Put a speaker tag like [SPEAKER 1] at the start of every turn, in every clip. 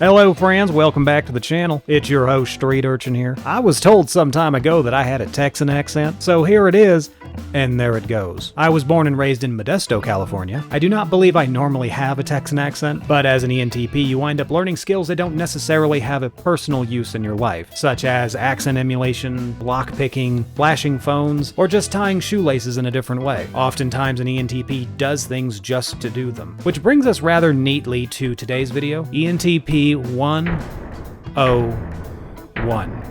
[SPEAKER 1] Hello friends, welcome back to the channel. It's your host, Street Urchin here. I was told some time ago that I had a Texan accent, so here it is, and there it goes. I was born and raised in Modesto, California. I do not believe I normally have a Texan accent, but as an ENTP, you wind up learning skills that don't necessarily have a personal use in your life, such as accent emulation, block picking, flashing phones, or just tying shoelaces in a different way. Oftentimes an ENTP does things just to do them. Which brings us rather neatly to today's video, ENTP 101.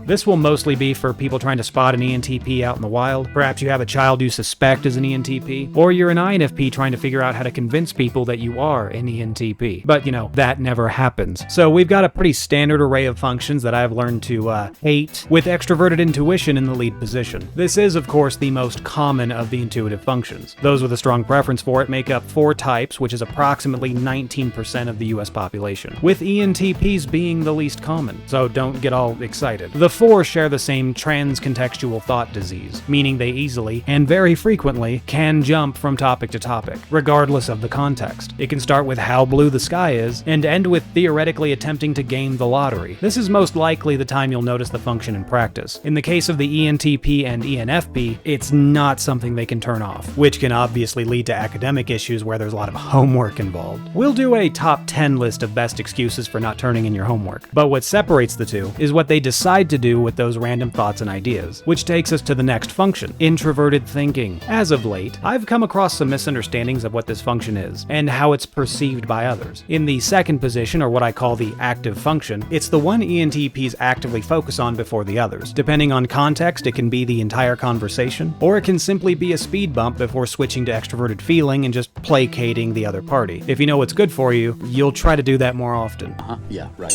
[SPEAKER 1] This will mostly be for people trying to spot an ENTP out in the wild. Perhaps you have a child you suspect is an ENTP, or you're an INFP trying to figure out how to convince people that you are an ENTP. But you know, that never happens. So we've got a pretty standard array of functions that I've learned to hate, with extroverted intuition in the lead position. This is, of course, the most common of the intuitive functions. Those with a strong preference for it make up 4 types, which is approximately 19% of the US population, with ENTPs being the least common. So don't get all excited. The 4 share the same trans-contextual thought disease, meaning they easily, and very frequently, can jump from topic to topic, regardless of the context. It can start with how blue the sky is, and end with theoretically attempting to gain the lottery. This is most likely the time you'll notice the function in practice. In the case of the ENTP and ENFP, it's not something they can turn off, which can obviously lead to academic issues where there's a lot of homework involved. We'll do a top 10 list of best excuses for not turning in your homework, but what separates the two is what they decide to do with those random thoughts and ideas, which takes us to the next function, introverted thinking. As of late, I've come across some misunderstandings of what this function is, and how it's perceived by others. In the second position, or what I call the active function, it's the one ENTPs actively focus on before the others. Depending on context, it can be the entire conversation, or it can simply be a speed bump before switching to extroverted feeling and just placating the other party. If you know what's good for you, you'll try to do that more often.
[SPEAKER 2] Yeah, right.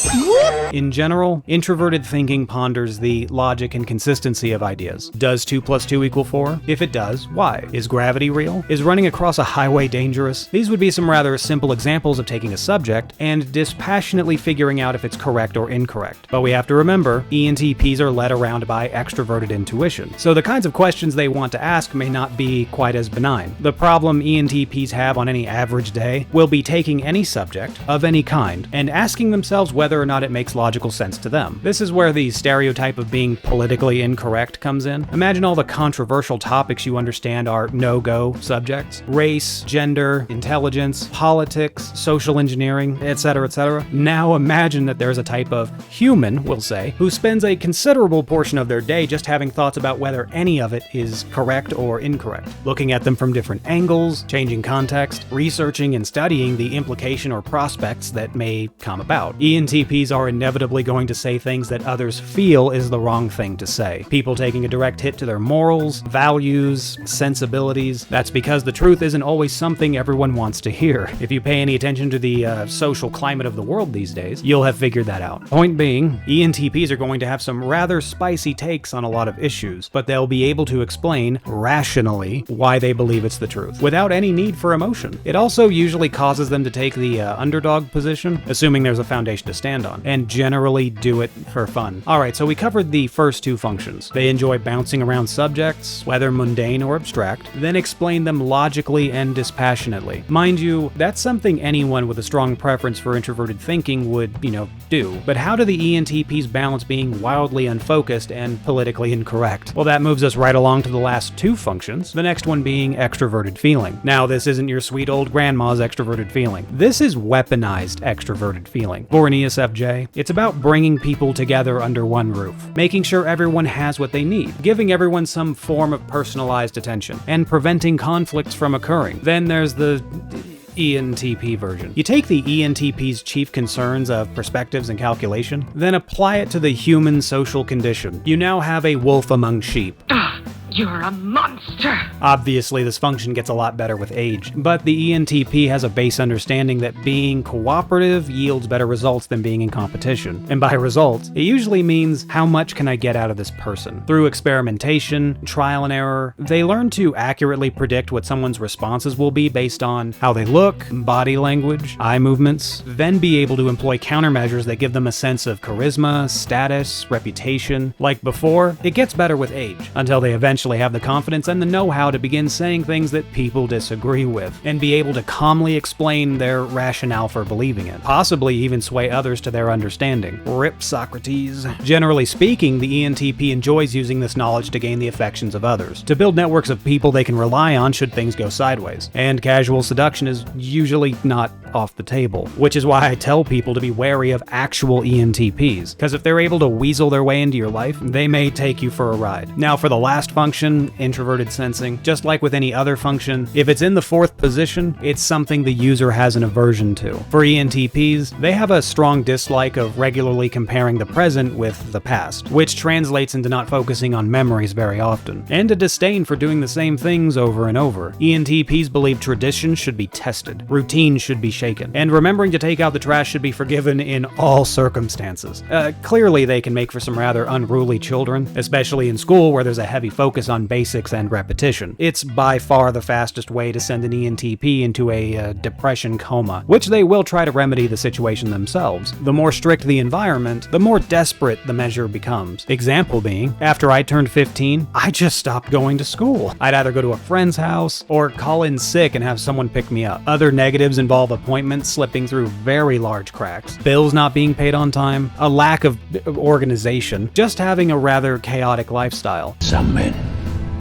[SPEAKER 1] In general, introverted thinking ponders the logic and consistency of ideas. Does 2 + 2 = 4? If it does, why? Is gravity real? Is running across a highway dangerous? These would be some rather simple examples of taking a subject and dispassionately figuring out if it's correct or incorrect. But we have to remember, ENTPs are led around by extroverted intuition, so the kinds of questions they want to ask may not be quite as benign. The problem ENTPs have on any average day will be taking any subject, of any kind, and asking themselves whether or not it makes logical sense to them. This is where the stereotype of being politically incorrect comes in. Imagine all the controversial topics you understand are no-go subjects: race, gender, intelligence, politics, social engineering, etc., etc. Now imagine that there's a type of human, we'll say, who spends a considerable portion of their day just having thoughts about whether any of it is correct or incorrect, looking at them from different angles, changing context, researching and studying the implication or prospects that may come about. ENTPs are inevitably going to say things that others feel is the wrong thing to say. People taking a direct hit to their morals, values, sensibilities. That's because the truth isn't always something everyone wants to hear. If you pay any attention to the social climate of the world these days, you'll have figured that out. Point being, ENTPs are going to have some rather spicy takes on a lot of issues, but they'll be able to explain rationally why they believe it's the truth, without any need for emotion. It also usually causes them to take the underdog position, assuming there's a foundation to stand on, and generally do it for fun. Alright, so we covered the first 2 functions. They enjoy bouncing around subjects, whether mundane or abstract, then explain them logically and dispassionately. Mind you, that's something anyone with a strong preference for introverted thinking would, do. But how do the ENTPs balance being wildly unfocused and politically incorrect? Well, that moves us right along to the last 2 functions, the next one being extroverted feeling. Now, this isn't your sweet old grandma's extroverted feeling. This is weaponized extroverted feeling. For an ESFJ, it's about bringing people together under one roof, making sure everyone has what they need, giving everyone some form of personalized attention, and preventing conflicts from occurring. Then there's the ENTP version. You take the ENTP's chief concerns of perspectives and calculation, then apply it to the human social condition. You now have a wolf among sheep.
[SPEAKER 3] You're a monster!
[SPEAKER 1] Obviously, this function gets a lot better with age, but the ENTP has a base understanding that being cooperative yields better results than being in competition. And by results, it usually means how much can I get out of this person? Through experimentation, trial and error, they learn to accurately predict what someone's responses will be based on how they look, body language, eye movements, then be able to employ countermeasures that give them a sense of charisma, status, reputation. Like before, it gets better with age, until they eventually eventually have the confidence and the know-how to begin saying things that people disagree with, and be able to calmly explain their rationale for believing it, possibly even sway others to their understanding. Rip Socrates. Generally speaking, the ENTP enjoys using this knowledge to gain the affections of others, to build networks of people they can rely on should things go sideways. And casual seduction is usually not off the table, which is why I tell people to be wary of actual ENTPs, because if they're able to weasel their way into your life, they may take you for a ride. Now for the last function, introverted sensing, just like with any other function, if it's in the 4th position, it's something the user has an aversion to. For ENTPs, they have a strong dislike of regularly comparing the present with the past, which translates into not focusing on memories very often, and a disdain for doing the same things over and over. ENTPs believe tradition should be tested, routine should be shaken, and remembering to take out the trash should be forgiven in all circumstances. Clearly they can make for some rather unruly children, especially in school where there's a heavy focus on basics and repetition. It's by far the fastest way to send an ENTP into a depression coma, which they will try to remedy the situation themselves. The more strict the environment, the more desperate the measure becomes. Example being, after I turned 15, I just stopped going to school. I'd either go to a friend's house or call in sick and have someone pick me up. Other negatives involve appointments slipping through very large cracks, bills not being paid on time, a lack of organization, just having a rather chaotic lifestyle.
[SPEAKER 2] Some men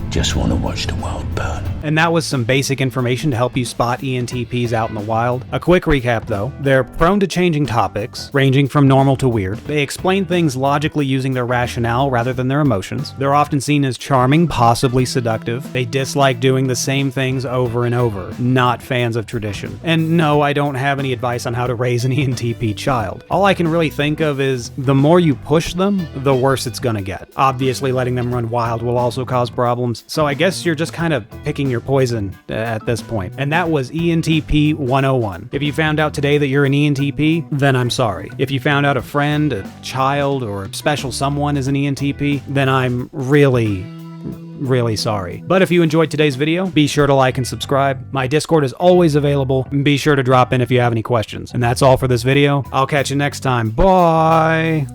[SPEAKER 2] just want to watch the world burn.
[SPEAKER 1] And that was some basic information to help you spot ENTPs out in the wild. A quick recap though, they're prone to changing topics, ranging from normal to weird. They explain things logically using their rationale rather than their emotions. They're often seen as charming, possibly seductive. They dislike doing the same things over and over, not fans of tradition. And no, I don't have any advice on how to raise an ENTP child. All I can really think of is the more you push them, the worse it's gonna get. Obviously, letting them run wild will also cause problems, so I guess you're just kind of picking your poison at this point. And that was ENTP 101. If you found out today that you're an ENTP, then I'm sorry. If you found out a friend, a child, or a special someone is an ENTP, then I'm really sorry. But if you enjoyed today's video, be sure to like and subscribe. My Discord is always available. Be sure to drop in if you have any questions. And that's all for this video. I'll catch you next time. Bye!